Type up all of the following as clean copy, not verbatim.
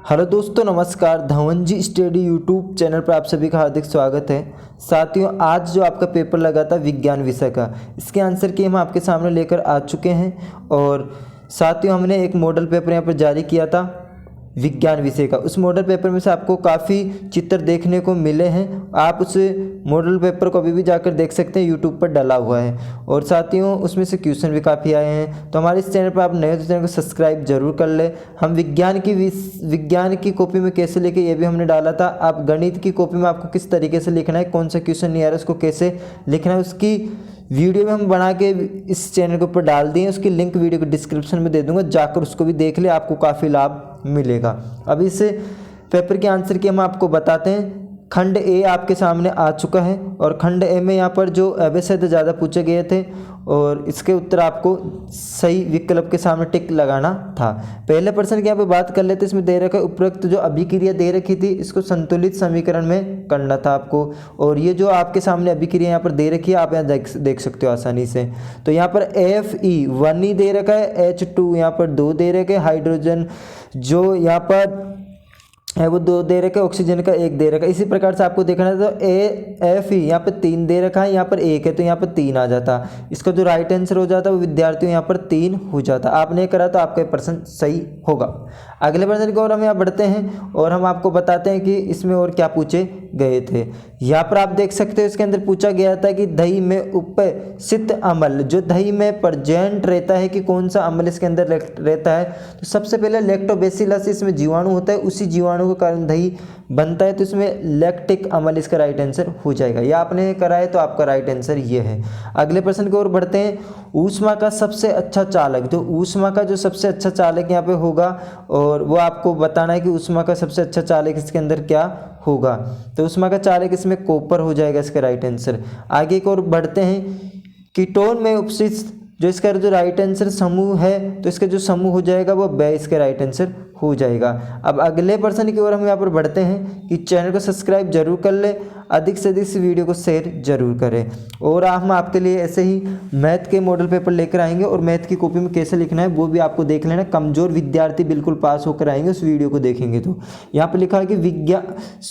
Hello दोस्तों, नमस्कार। धवन जी study YouTube channel पर आप सभी का हार्दिक स्वागत है। साथियों, आज जो आपका पेपर लगा था विज्ञान विषय का, इसके आंसर की हम आपके सामने लेकर आ चुके हैं। और साथियों, हमने एक मॉडल पेपर यहाँ पर जारी किया था विज्ञान विषय का। उस मॉडल पेपर में से आपको काफ़ी चित्र देखने को मिले हैं। आप उस मॉडल पेपर को अभी भी जाकर देख सकते हैं, यूट्यूब पर डला हुआ है। और साथियों, उसमें से क्वेश्चन भी काफ़ी आए हैं। तो हमारे इस चैनल पर आप नए हो तो चैनल को सब्सक्राइब जरूर कर लें। हम विज्ञान की कॉपी में कैसे लिखे ये भी हमने डाला था। आप गणित की कॉपी में आपको किस तरीके से लिखना है, कौन सा क्वेश्चन नहीं आ रहा है उसको कैसे लिखना है, उसकी वीडियो में हम बना के इस चैनल के ऊपर डाल दिए। उसकी लिंक वीडियो को डिस्क्रिप्शन में दे दूंगा, जाकर उसको भी देख ले, आपको काफ़ी लाभ मिलेगा। अब इस पेपर के आंसर की हम आपको बताते हैं। खंड ए आपके सामने आ चुका है और खंड ए में यहाँ पर जो अवशब्द ज़्यादा पूछे गए थे और इसके उत्तर आपको सही विकल्प के सामने टिक लगाना था। पहले प्रश्न की यहाँ पे बात कर लेते हैं। इसमें दे रखा है उपरोक्त जो अभिक्रिया दे रखी थी इसको संतुलित समीकरण में करना था आपको। और ये जो आपके सामने अभिक्रिया यहाँ पर दे रखी है, आप यहाँ देख सकते हो आसानी से। तो यहाँ पर Fe1 ही दे रखा है, H2 यहाँ पर 2 दे रखे, हाइड्रोजन जो यहाँ पर है वो 2 दे रखा है, ऑक्सीजन का 1 दे रखा है। इसी प्रकार से आपको देखना है। तो Fe यहाँ पर 3 दे रखा है, यहाँ पर 1 है तो यहाँ पर 3 आ जाता। इसका जो राइट आंसर हो जाता वो विद्यार्थियों यहाँ पर 3 हो जाता। आपने करा तो आपका प्रश्न सही होगा। अगले प्रश्न की ओर हम यहाँ बढ़ते हैं और हम आपको बताते हैं कि इसमें और क्या पूछे गए थे। यहाँ पर आप देख सकते हो, इसके अंदर पूछा गया था कि दही में उपस्थित अम्ल, जो दही में प्रेजेंट रहता है कि कौन सा अम्ल इसके अंदर रहता है। तो सबसे पहले लैक्टोबैसिलस इसमें जीवाणु होता है, उसी जीवाणु के कारण दही बनता है। तो इसमें लैक्टिक अम्ल इसका राइट आंसर हो जाएगा। यह आपने करा है तो आपका राइट आंसर ये है। अगले प्रश्न की ओर बढ़ते हैं। ऊष्मा का सबसे अच्छा चालक, तो ऊष्मा का जो सबसे अच्छा चालक यहाँ पे होगा और वो आपको बताना है कि ऊष्मा का सबसे अच्छा चालक इसके अंदर क्या होगा। तो ऊष्मा का चालक इसमें कॉपर हो जाएगा इसका राइट आंसर। आगे की ओर बढ़ते हैं। कीटोन में उपस्थित जो इसका जो राइट आंसर समूह है, तो इसका जो समूह हो जाएगा वो ब इसका राइट आंसर हो जाएगा। अब अगले प्रश्न की ओर हम यहाँ पर बढ़ते हैं कि चैनल को सब्सक्राइब जरूर कर ले, अधिक से अधिक इस वीडियो को शेयर जरूर करें। और हम आपके लिए ऐसे ही मैथ के मॉडल पेपर लेकर आएंगे और मैथ की कॉपी में कैसे लिखना है वो भी आपको देख लेना। कमजोर विद्यार्थी बिल्कुल पास होकर आएंगे उस वीडियो को देखेंगे। तो यहाँ पे लिखा है कि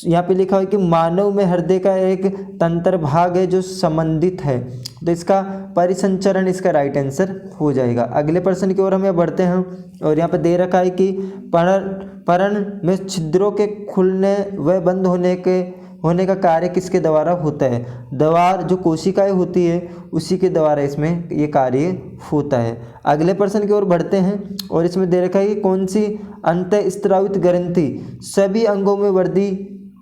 यहाँ पे लिखा है कि मानव में हृदय का एक तंत्र भाग है जो संबंधित है, तो इसका परिसंचरण इसका राइट आंसर हो जाएगा। अगले प्रश्न की ओर हम यहाँ बढ़ते हैं और यहाँ पे दे रखा है कि पर्ण में छिद्रों के खुलने व बंद होने का कार्य किसके द्वारा होता है। द्वार जो कोशिकाएं होती है उसी के द्वारा इसमें ये कार्य होता है। अगले प्रश्न की ओर बढ़ते हैं और इसमें दे रखा है कि कौन सी अंतःस्रावित ग्रंथि सभी अंगों में वृद्धि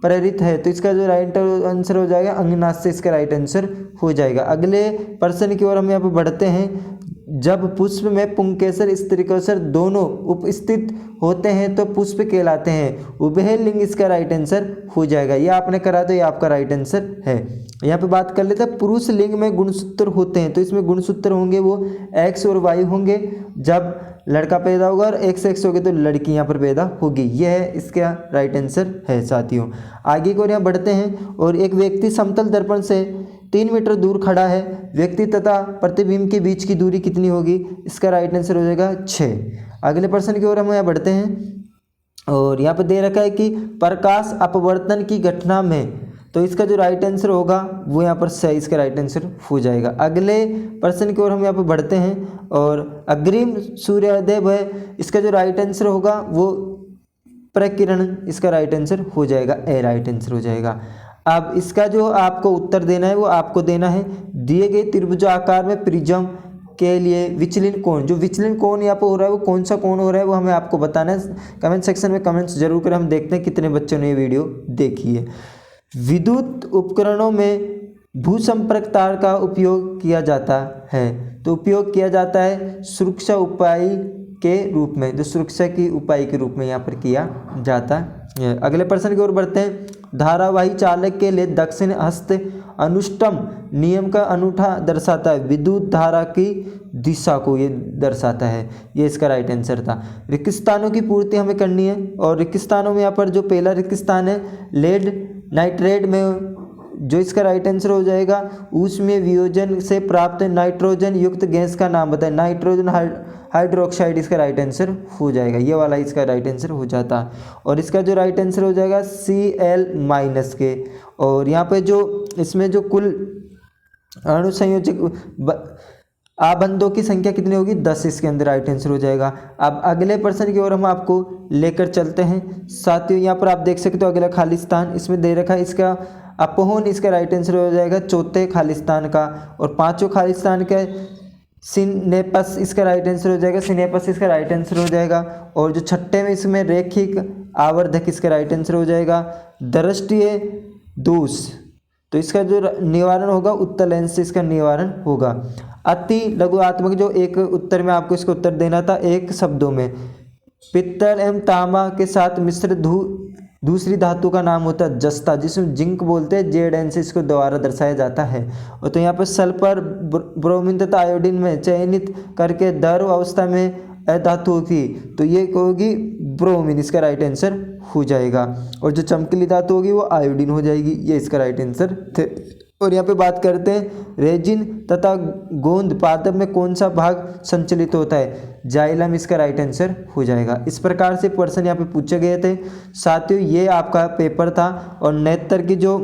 प्रेरित है। तो इसका जो राइट आंसर हो जाएगा अंगनाश से इसका राइट आंसर हो जाएगा। अगले प्रश्न की ओर हम यहाँ पर बढ़ते हैं। जब पुष्प में पुंकेसर स्त्रीकेसर दोनों उपस्थित होते हैं तो पुष्प कहलाते हैं। उभयलिंग इसका राइट आंसर हो जाएगा। ये आपने करा तो ये आपका राइट आंसर है। यहाँ पे बात कर लेते हैं। पुरुष लिंग में गुणसूत्र होते हैं, तो इसमें गुणसूत्र होंगे वो एक्स और वाई होंगे। जब लड़का पैदा होगा और एक्स एक्स होगी तो लड़की यहाँ पर पैदा होगी। यह है इसका राइट आंसर है। साथियों, आगे की ओर यहाँ बढ़ते हैं और एक व्यक्ति समतल दर्पण से 3 मीटर दूर खड़ा है। व्यक्ति तथा प्रतिबिंब के बीच की दूरी कितनी होगी, इसका राइट आंसर हो जाएगा 6। अगले प्रश्न की ओर हम यहाँ बढ़ते हैं और यहाँ पर दे रखा है कि प्रकाश अपवर्तन की घटना में, तो इसका जो राइट आंसर होगा वो यहाँ पर सही इसका राइट आंसर हो जाएगा। अगले प्रश्न की ओर हम यहाँ पर बढ़ते हैं और अग्रिम सूर्योदय है, इसका जो राइट आंसर होगा वो प्रकिरण इसका राइट आंसर हो जाएगा, ए राइट आंसर हो जाएगा। अब इसका जो आपको उत्तर देना है वो आपको देना है दिए गए त्रिभुजाकार में प्रिज्म के लिए विचलन कोण, जो विचलन कोण यहाँ पर हो रहा है वो कौन सा कोण हो रहा है वो हमें आपको बताना है। कमेंट सेक्शन में कमेंट्स जरूर करें, हम देखते हैं कितने बच्चों ने ये वीडियो देखी है। विद्युत उपकरणों में भूसंपर्क तार का उपयोग किया जाता है, तो उपयोग किया जाता है सुरक्षा उपाय के रूप में, जो सुरक्षा की उपाय के रूप में यहाँ पर किया जाता है। अगले प्रश्न की ओर बढ़ते हैं। धारावाही चालक के लिए दक्षिण हस्त अनुष्टम नियम का अनूठा दर्शाता है। विद्युत धारा की दिशा को ये दर्शाता है। ये इसका राइट आंसर था। रिक्तस्थानों की पूर्ति हमें करनी है और रिक्तस्थानों में यहाँ पर जो पहला रिक्तस्थान है लेड नाइट्रेट में जो इसका राइट आंसर हो जाएगा, उसमें वियोजन से प्राप्त नाइट्रोजन युक्त गैस का नाम बताएं। नाइट्रोजन हाइड्रोक्साइड इसका राइट आंसर हो जाएगा, ये वाला इसका राइट आंसर हो जाता है। और इसका जो राइट आंसर हो जाएगा Cl- के। और यहाँ पे जो इसमें जो कुल अणु संयोजक आबंधों की संख्या कितनी होगी, 10, इसके अंदर राइट आंसर हो जाएगा। अब अगले प्रश्न की ओर हम आपको लेकर चलते हैं साथियों। यहाँ पर आप देख सकते हो अगला खालिस्तान इसमें दे रखा है, इसका अपोहन इसका राइट आंसर हो जाएगा चौथे खालिस्तान का। और पांचों खालिस्तान का सिनेपस इसका राइट आंसर हो जाएगा, सिनेपस इसका राइट आंसर हो जाएगा। और जो छठे में इसमें रेखिक आवर्धक इसका राइट आंसर हो जाएगा दृष्टीय दोष, तो इसका जो निवारण होगा उत्तरलेंस से इसका निवारण होगा। अति लघुआत्मक जो एक उत्तर में आपको इसका उत्तर देना था एक शब्दों में, पित्तल एवं तांबा के साथ मिश्र दूसरी धातु का नाम होता है जस्ता, जिसमें जिंक बोलते हैं, Zn से इसको दोबारा दर्शाया जाता है। और तो यहाँ पर सल्फर ब्रोमीन तथा आयोडीन में चयनित करके द्रव अवस्था में अधातु होगी, तो ये होगी ब्रोमीन, इसका राइट आंसर हो जाएगा। और जो चमकीली धातु होगी वो आयोडीन हो जाएगी, ये इसका राइट आंसर थे। और यहाँ पे बात करते हैं रेजिन तथा गोंद पादप में कौन सा भाग संचलित होता है, जाइलम इसका राइट आंसर हो जाएगा। इस प्रकार से प्रश्न यहाँ पे पूछे गए थे साथियों, ये आपका पेपर था। और नेत्र की जो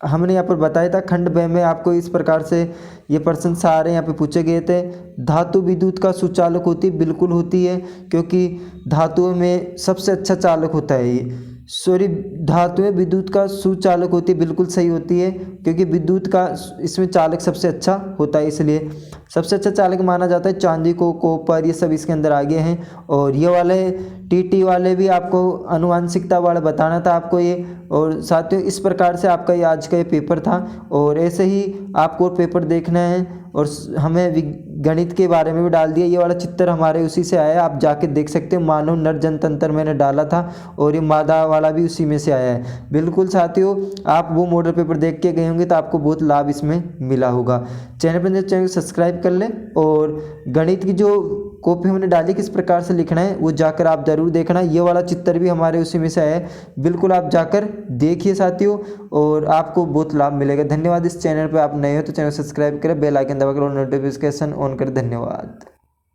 हमने यहाँ पर बताया था खंड ब में आपको इस प्रकार से ये प्रश्न सारे यहाँ पे पूछे गए थे। धातु विद्युत का सुचालक होती है, बिल्कुल होती है, क्योंकि धातुओं में सबसे अच्छा चालक होता है ये। सॉरी, धातुएं विद्युत का सुचालक होती है, बिल्कुल सही होती है, क्योंकि विद्युत का इसमें चालक सबसे अच्छा होता है, इसलिए सबसे अच्छा चालक माना जाता है चांदी को, कॉपर, ये सब इसके अंदर आगे हैं। और ये वाले टीटी वाले भी आपको आनुवांशिकता वाला बताना था आपको ये। और साथियों इस प्रकार से आपका ये आज का ये पेपर था। और ऐसे ही आपको पेपर देखना है। और हमें गणित के बारे में भी डाल दिया, ये वाला चित्र हमारे उसी से आया है, आप जाके देख सकते हो। मानव नर जनतंत्र मैंने डाला था और ये मादा वाला भी उसी में से आया है। बिल्कुल साथियों, आप वो मॉडल पेपर देख के गए होंगे तो आपको बहुत लाभ इसमें मिला होगा। चैनल पर चैनल सब्सक्राइब कर लें। और गणित की जो कॉपी हमने डाली किस प्रकार से लिखना है वो जाकर आप जरूर देखना, ये वाला चित्र भी हमारे उसी में से आया है, बिल्कुल आप जाकर देखिए साथियों, और आपको बहुत लाभ मिलेगा। धन्यवाद। इस चैनल पर आप नए हो तो चैनल सब्सक्राइब करें, बेल आइकन दबाकर नोटिफिकेशन ऑन करें। धन्यवाद।